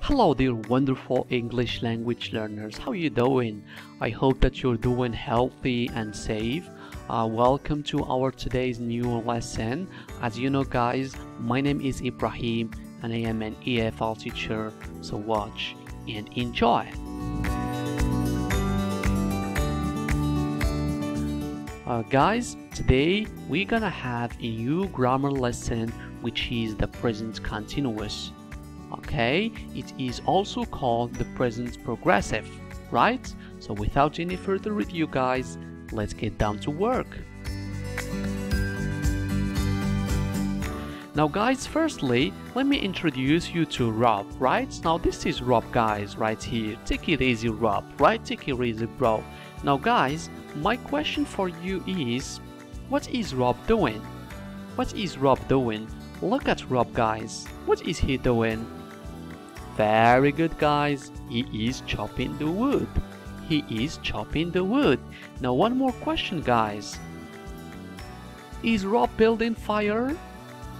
Hello dear wonderful English language learners, how you doing? I hope that you're doing healthy and safe. Welcome to our today's new lesson. As you know guys, my name is Ibrahim and I am an EFL teacher, so watch and enjoy. Guys, today we're gonna have a new grammar lesson which is the present continuous. Okay, it is also called the present progressive, right? So without any further review guys, let's get down to work. Now guys, firstly, let me introduce you to Rob, right? Now this is Rob guys, right here. Take it easy Rob, right? Take it easy bro. Now guys, my question for you is, what is Rob doing? What is Rob doing? Look at Rob guys, what is he doing? Very good guys, he is chopping the wood. He is chopping the wood. Now one more question guys. Is Rob building fire?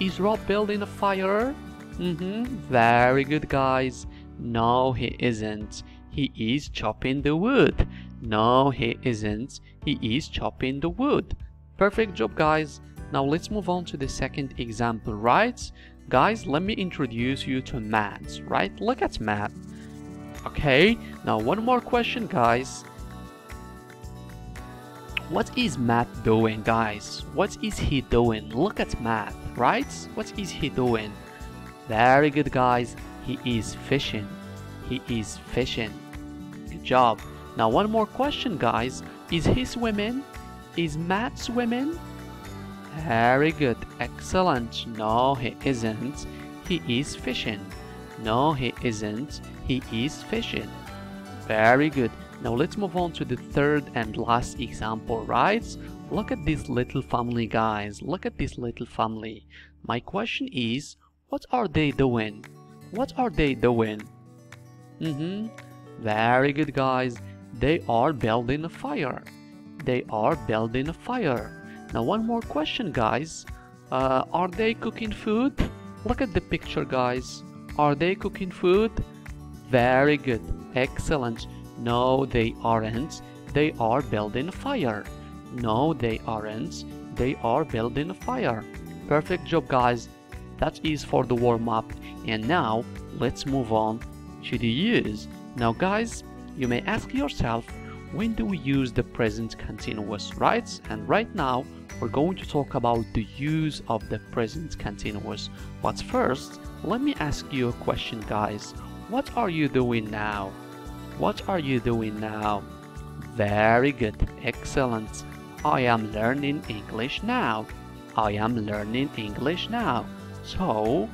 Is Rob building a fire? Very good guys. No he isn't. He is chopping the wood. No he isn't. He is chopping the wood. Perfect job guys. Now let's move on to the second example, right? Guys, let me introduce you to maths, right? Look at math. Okay, now one more question guys. What is math doing guys? What is he doing? Look at math, right? What is he doing? Very good guys, he is fishing. He is fishing. Good job. Now one more question guys. Is he swimming? Is Matt swimming? Very good, excellent. No he isn't. He is fishing. No he isn't. He is fishing. Very good. Now let's move on to the third and last example, right? Look at this little family guys. Look at this little family. My question is, what are they doing? What are they doing? Very good guys. They are building a fire. They are building a fire. Now one more question guys. Are they cooking food? Look at the picture guys. Are they cooking food? Very good. Excellent. No they aren't. They are building a fire. No they aren't. They are building a fire. Perfect job guys. That is for the warm-up. And now let's move on to the use. Now guys, you may ask yourself, when do we use the present continuous, right? And right now we're going to talk about the use of the present continuous. But first, let me ask you a question guys. What are you doing now? What are you doing now? Very good, excellent. I am learning English now. I am learning English now. So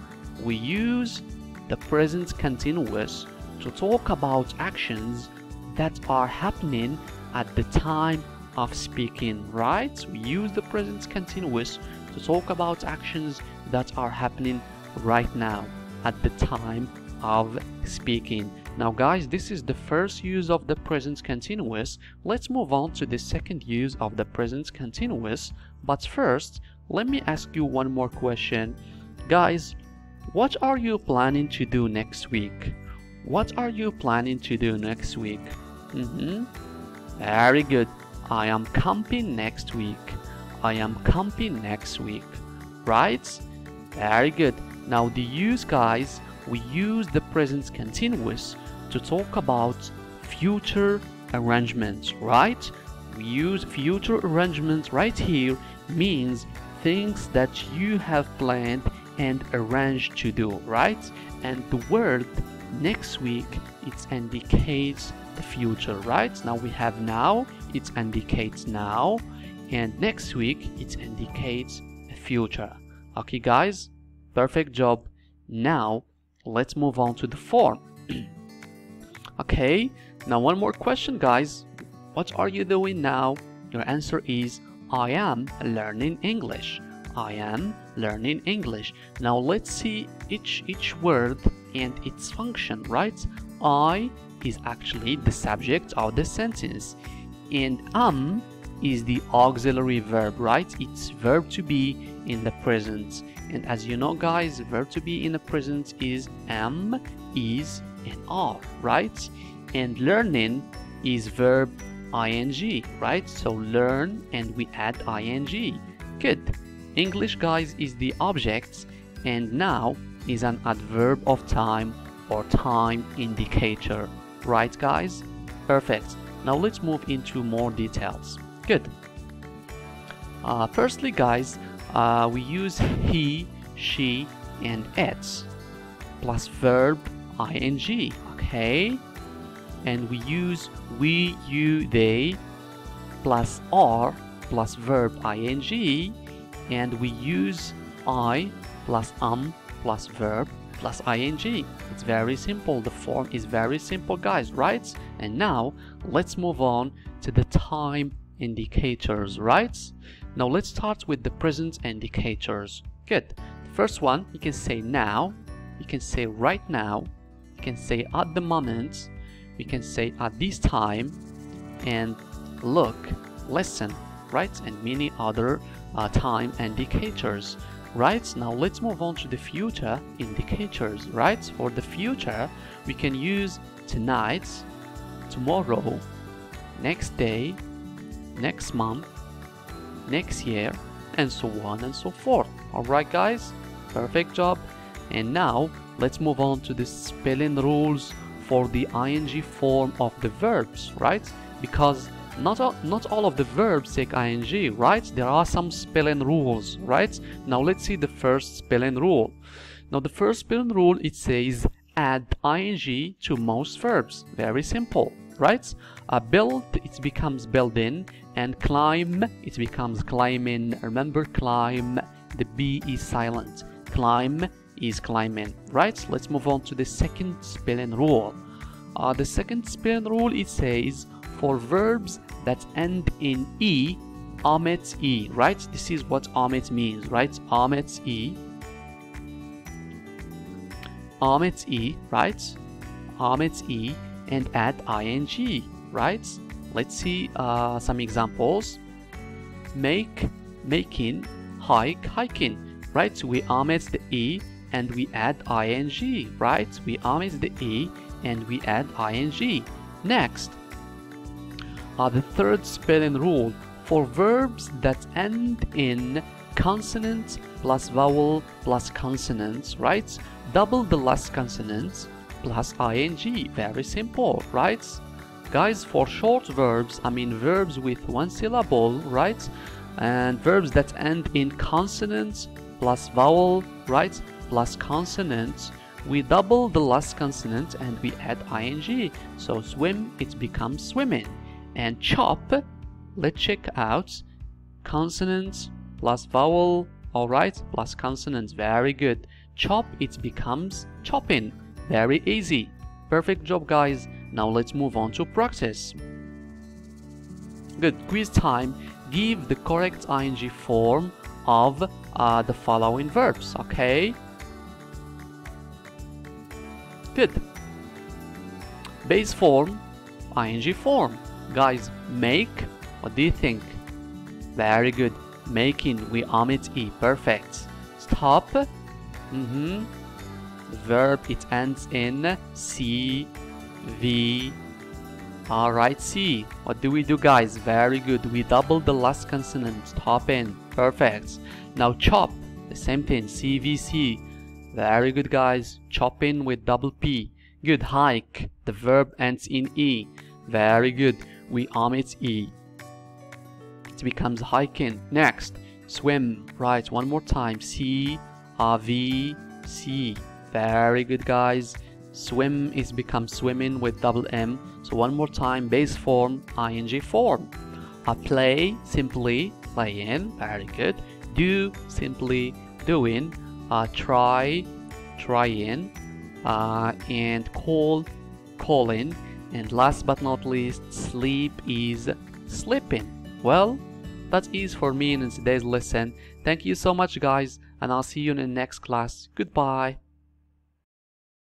we use the present continuous to talk about actions that are happening at the time of speaking, right? We use the present continuous to talk about actions that are happening right now at the time of speaking. Now guys, this is the first use of the present continuous. Let's move on to the second use of the present continuous. But first, let me ask you one more question. Guys, what are you planning to do next week? What are you planning to do next week? Very good. I am camping next week. I am camping next week. Right? Very good. Now the use guys, we use the present continuous to talk about future arrangements, right? We use future arrangements right here, means things that you have planned and arranged to do, right? And the word next week, it indicates the future, right? Now we have now, it indicates now, and next week it indicates the future. Okay guys, perfect job. Now let's move on to the form. Okay, now one more question guys. What are you doing now? Your answer is, I am learning English. I am learning English. Now let's see each word and its function, right? I is actually the subject of the sentence, and is the auxiliary verb, right? It's verb to be in the present. And as you know guys, verb to be in the present is am, is, and are, right? And learning is verb ing, right? So learn and we add ing. Good. English, guys, is the object, and now is an adverb of time or time indicator, right, guys? Perfect. Now let's move into more details. Good. Firstly, guys, we use he, she, and it plus verb ing, okay? And we use we, you, they plus are plus verb ing, and we use I plus plus verb plus ing. It's very simple. The form is very simple, guys, right? And now let's move on to the time indicators, right? Now let's start with the present indicators. Good. The first one, you can say now, you can say right now, you can say at the moment, you can say at this time, and look, listen, right? And many other time indicators, right? Now let's move on to the future indicators, right? For the future, we can use tonight, tomorrow, next day, next month, next year, and so on and so forth. Alright, guys, perfect job. And now let's move on to the spelling rules for the ing form of the verbs, right? Because not all of the verbs take ing, right? There are some spelling rules, right? Now let's see the first spelling rule. Now the first spelling rule, it says add ing to most verbs. Very simple, right? Build, it becomes building, and climb, it becomes climbing. Remember, climb, the B is silent. Climb is climbing, right? Let's move on to the second spelling rule. The second spelling rule, it says for verbs that end in E, omit E, right? This is what omit means, right? Omit E. Omit E, right? Omit E and add ing, right? Let's see some examples. Make, making, hike, hiking, right? We omit the E and we add ing, right? We omit the E and we add ing. Next, the third spelling rule for verbs that end in consonant plus vowel plus consonant, right? Double the last consonant plus ing. Very simple, right? Guys, for short verbs, I mean verbs with one syllable, right? And verbs that end in consonant plus vowel, right? Plus consonant, we double the last consonant and we add ing. So swim, it becomes swimming. And chop, let's check out consonant plus vowel, alright, plus consonant. Very good. Chop, it becomes chopping. Very easy. Perfect job, guys. Now let's move on to practice. Good. Quiz time. Give the correct ing form of the following verbs, okay? Good. Base form, ing form. Guys, make, what do you think? Very good. Making, we omit E. Perfect. Stop. The verb, it ends in C, V. Alright, C. What do we do, guys? Very good. We double the last consonant. Stop in. Perfect. Now chop. The same thing. CVC. Very good, guys. Chop in with double P. Good. Hike. The verb ends in E. Very good. We omit E. It becomes hiking. Next. Swim. Right. One more time. C, V, C. Very good, guys. Swim is becomes swimming with double M. So one more time. Base form, ing form. Play, simply playing. Very good. Do, simply doing. Try, trying. And call, calling. And last but not least, sleep is sleeping. Well, that is for me in today's lesson. Thank you so much, guys, and I'll see you in the next class. Goodbye.